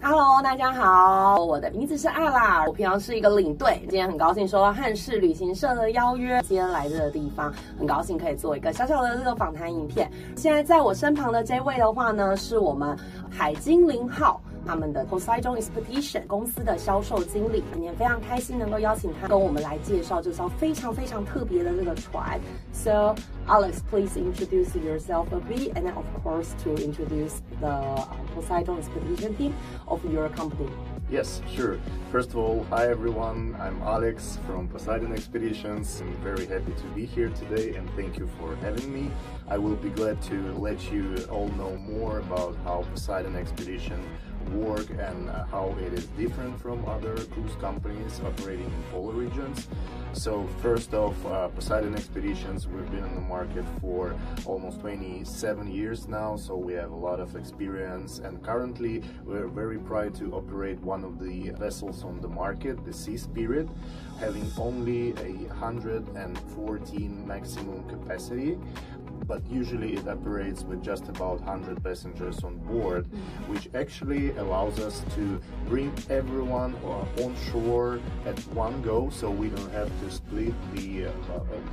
Hello， 大家好，我的名字是Alla，我平常是一个领队。今天很高兴收到汉氏旅行社的邀约，今天来这个地方，很高兴可以做一个小小的这个访谈影片。现在在我身旁的这位的话呢，是我们海精灵号他们的 Poseidon Expedition 公司的销售经理，今天非常开心能够邀请他跟我们来介绍这艘非常非常特别的这个船。So Alex, please introduce yourself a bit, and then of course to introduce the Poseidon Expedition team of your company. Yes, sure. First of all, hi everyone. I'm Alex from Poseidon Expeditions. I'm very happy to be here today and thank you for having me. I will be glad to let you all know more about how Poseidon Expedition work and how it is different from other cruise companies operating in polar regions. So first off, Poseidon Expeditions, we've been in the market for almost 27 years now, so we have a lot of experience, and currently we're very proud to operate one of the vessels on the market, the Sea Spirit, having only 114 maximum capacity. But usually it operates with just about 100 passengers on board, which actually allows us to bring everyone on shore at one go, so we don't have to split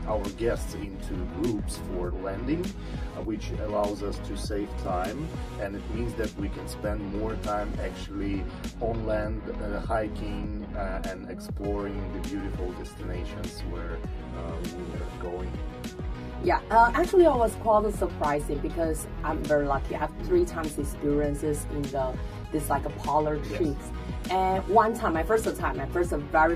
our guests into groups for landing, which allows us to save time, and it means that we can spend more time actually on land, hiking and exploring the beautiful destinations where we are going. Yeah, actually I was quite surprising because I'm very lucky. I have 3 times experiences in this like a polar trips. Yes. And one time, my very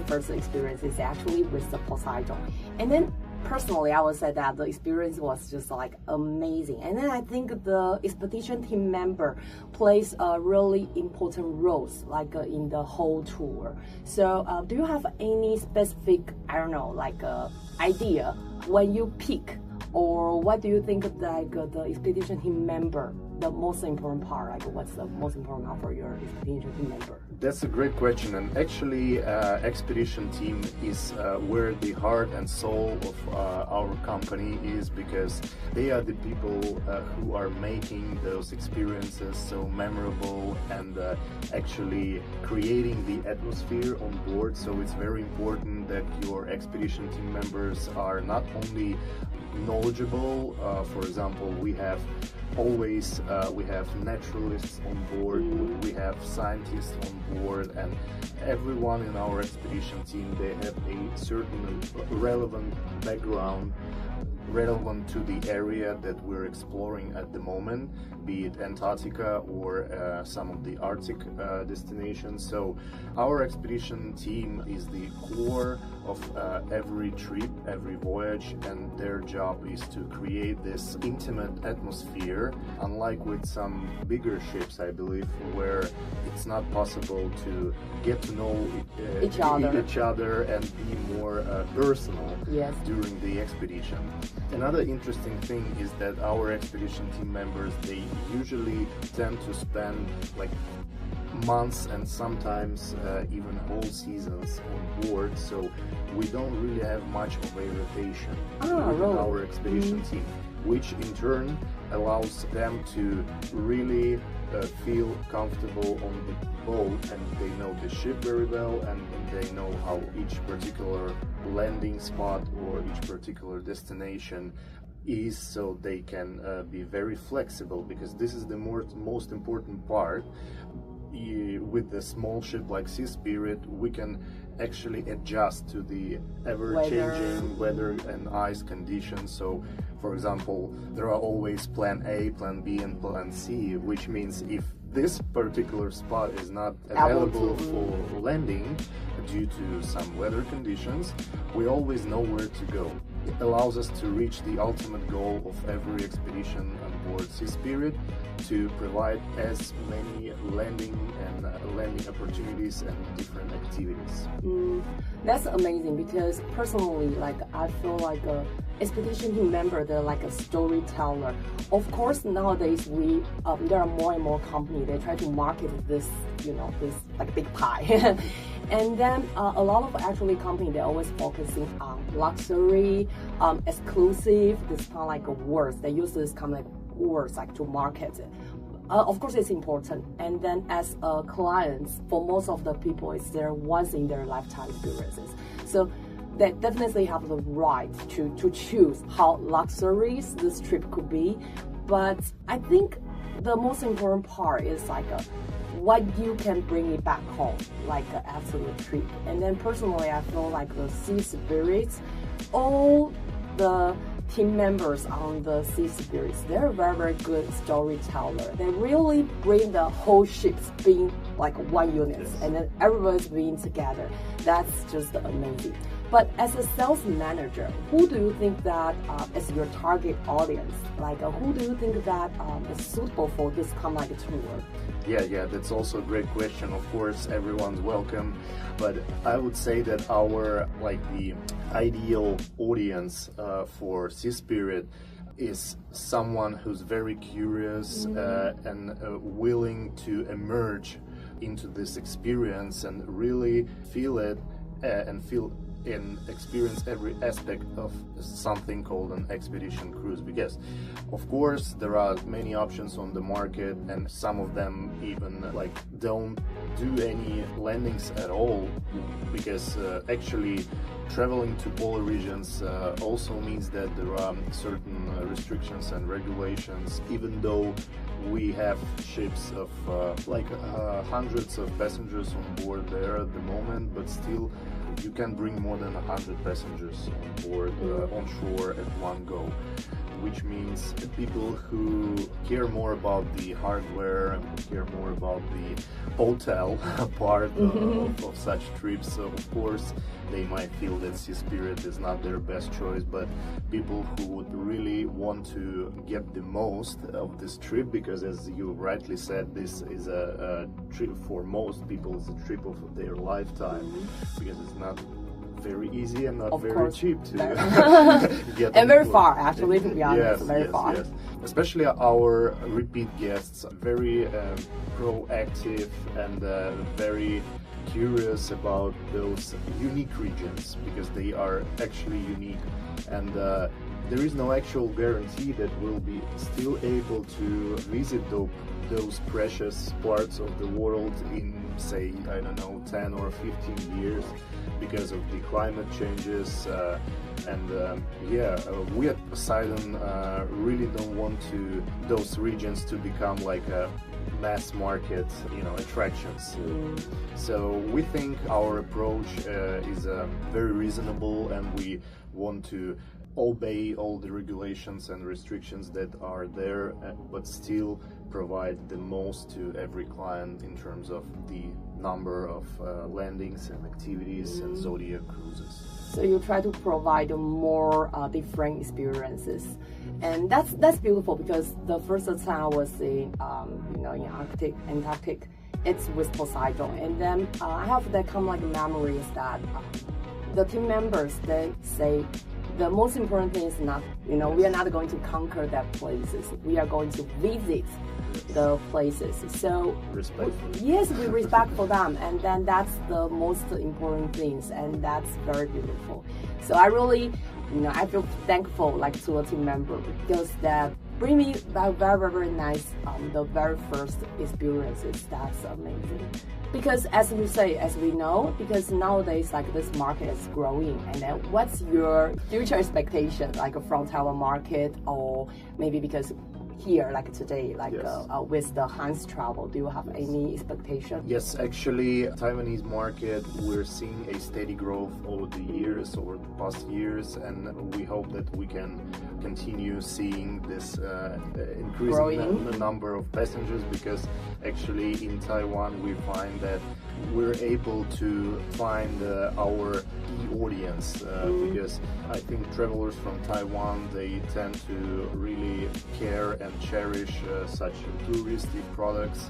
first experience is actually with the Poseidon. And then personally, I would say that the experience was just like amazing. And then I think the expedition team member plays a really important role like in the whole tour. So do you have any specific, I don't know, like idea when you pick, or what do you think of like the expedition team member, the most important part, like what's the most important part for your expedition team member? That's a great question, and actually expedition team is where the heart and soul of our company is, because they are the people who are making those experiences so memorable and actually creating the atmosphere on board. So it's very important that your expedition team members are not only knowledgeable. For example, we have naturalists on board, we have scientists on board, and everyone in our expedition team, they have a certain relevant background relevant to the area that we're exploring at the moment, be it Antarctica or some of the Arctic destinations. So our expedition team is the core of every trip, every voyage, and their job is to create this intimate atmosphere, unlike with some bigger ships, I believe, where it's not possible to get to know each other and be more personal. Yes. During the expedition. Another interesting thing is that our expedition team members, they usually tend to spend like months and sometimes even whole seasons on board, so we don't really have much of a rotation in our expedition team, which in turn allows them to really feel comfortable on the boat, and they know the ship very well, and they know how each particular landing spot or each particular destination is, so they can be very flexible, because this is the most important part. With the small ship like Sea Spirit, we can actually adjust to the ever-changing weather and ice conditions. So, for example, there are always plan A, plan B, and plan C, which means if this particular spot is not available for landing due to some weather conditions, we always know where to go. It allows us to reach the ultimate goal of every expedition on board Sea Spirit, to provide as many landing opportunities and different activities. That's amazing, because personally, like I feel like a expedition team member, they're like a storyteller. Of course, nowadays there are more and more companies, they try to market this, this like big pie. And then a lot of actually companies, they're always focusing on luxury, exclusive, this kind of like words. They use this kind of like words like to market it. of course it's important. And then as a client, for most of the people, it's their once in their lifetime experiences. So they definitely have the right to choose how luxurious this trip could be. But I think the most important part is like what you can bring it back home, like after the trip. And then personally, I feel like the Sea Spirit, all the team members on the Sea Spirits, they're very, very good storyteller. They really bring the whole ship being like one unit, and then everybody's being together. That's just amazing. But as a sales manager, who do you think that is your target audience? Like, who do you think that is suitable for this kind of like tour? Yeah, that's also a great question. Of course, everyone's welcome, but I would say that our the ideal audience for Sea Spirit is someone who's very curious and willing to emerge into this experience and really feel it and experience every aspect of something called an expedition cruise, because of course there are many options on the market and some of them even don't do any landings at all, because actually traveling to polar regions also means that there are certain restrictions and regulations, even though we have ships of hundreds of passengers on board there at the moment, but still you can bring more than 100 passengers on board on shore at one go, which means people who care more about the hardware, care more about the hotel part of such trips. So of course they might feel that Sea Spirit is not their best choice, but people who would really want to get the most of this trip, because as you rightly said, this is a trip for most people, it's a trip of their lifetime, because it's not very easy and not of very course. cheap to get and very far, actually, to be honest, very far. Yes. Especially our repeat guests, very proactive and very curious about those unique regions, because they are actually unique, and there is no actual guarantee that we'll be still able to visit those precious parts of the world in, say, I don't know, 10 or 15 years, because of the climate changes, we at Poseidon really don't want those regions to become like a mass market, attractions. So we think our approach is very reasonable, and we want to obey all the regulations and restrictions that are there, but still provide the most to every client in terms of the number of landings and activities and Zodiac cruises. So you try to provide more different experiences, and that's beautiful, because the first time I was in Antarctic, it's with Poseidon, and then I have that kind of like memories that the team members, they say the most important thing is not, we are not going to conquer that places. We are going to visit the places. So yes, we respect for them, and then that's the most important things, and that's very beautiful. So I really, I feel thankful to a team member, because that bring me very, very nice, the very first experiences. That's amazing. Because as you say, as we know, because nowadays this market is growing, and then what's your future expectation from Taiwan market, or maybe because here today yes. With the Hans travel, do you have any expectation? Yes, actually Taiwanese market, we're seeing a steady growth over the years, over the past years, and we hope that we can continue seeing this increasing the number of passengers, because actually in Taiwan we find that we're able to find our key audience, because I think travelers from Taiwan, they tend to really care and cherish such touristy products,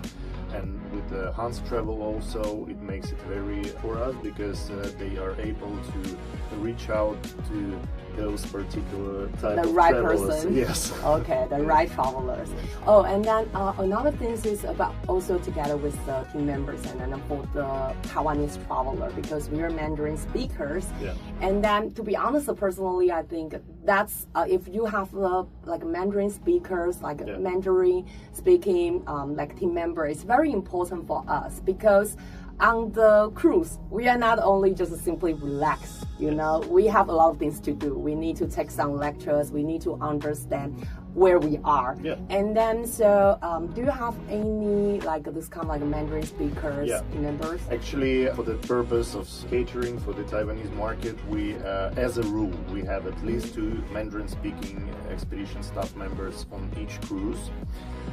and with the Hans travel also it makes it very for us, because they are able to reach out to those particular type the of right travelers. person. Yes. Okay, the right travelers. Oh, and then another thing is about also together with the team members and then for the Taiwanese traveler because we are Mandarin speakers. Yeah. And then to be honest, personally, I think that's if you have like Mandarin speakers, like Mandarin speaking like team member, it's very important for us because on the cruise, we are not only just simply relax, you know, we have a lot of things to do. We need to take some lectures, we need to understand where we are. Yeah. And then, so do you have any like this kind of like Mandarin speakers members? Actually, for the purpose of catering for the Taiwanese market, we, as a rule, we have at least 2 Mandarin-speaking expedition staff members on each cruise,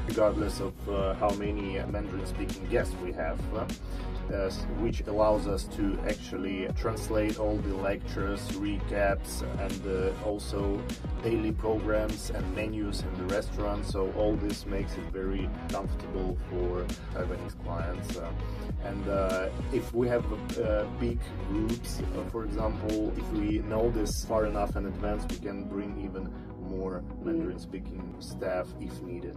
regardless of how many Mandarin-speaking guests we have. Which allows us to actually translate all the lectures, recaps, and also daily programs and menus in the restaurant. So all this makes it very comfortable for Taiwanese clients. And if we have big groups, for example, if we know this far enough in advance, we can bring even more Mandarin-speaking staff if needed.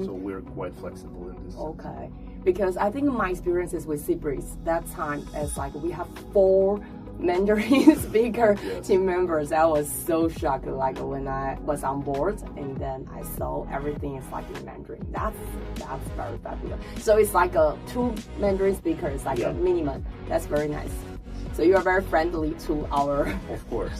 So we're quite flexible in this. Okay. Because I think my experiences with Seabreeze that time is like we have 4 Mandarin speaker team members. I was so shocked like when I was on board and then I saw everything is like in Mandarin. That's very fabulous. So it's like a 2 Mandarin speakers like a minimum. That's very nice. So you are very friendly to our, of course,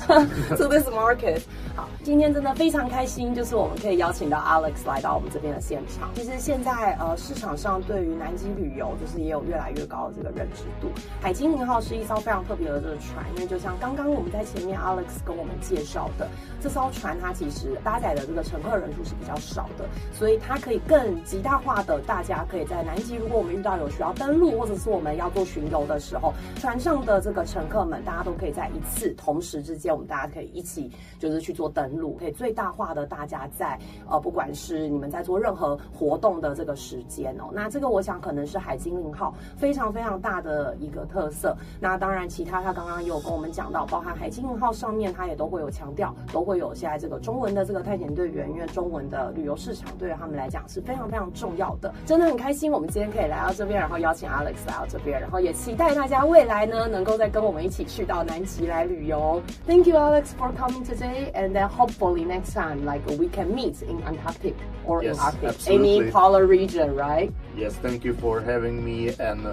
to this market. 好，今天真的非常开心，就是我们可以邀请到 Alex 来到我们这边的现场。其实现在市场上对于南极旅游，就是也有越来越高的这个认知度。海精灵号是一艘非常特别的这个船，因为就像刚刚我们在前面 Alex 跟我们介绍的，这艘船它其实搭载的这个乘客人数是比较少的，所以它可以更极大化的，大家可以在南极，如果我们遇到有需要登陆，或者是我们要做巡游的时候，船上的这个乘客们，大家都可以在一次同时之间，我们大家可以一起就是去做登陆，可以最大化的大家在不管是你们在做任何活动的这个时间哦，那这个我想可能是海精灵号非常非常大的一个特色。那当然，其他他刚刚也有跟我们讲到，包含海精灵号上面他也都会有强调，都会有现在这个中文的这个探险队员，因为中文的旅游市场对于他们来讲是非常非常重要的。真的很开心，我们今天可以来到这边，然后邀请 Alex 来到这边，然后也期待大家未来呢能够再跟我们一起去到南极来旅游。Thank you, Alex, for coming today, and then hopefully next time, like we can meet in Antarctic or in Arctic, absolutely. Any polar region, right? Yes, thank you for having me, and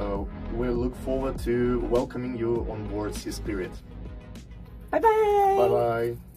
we'll look forward to welcoming you on board Sea Spirit. Bye bye. Bye bye.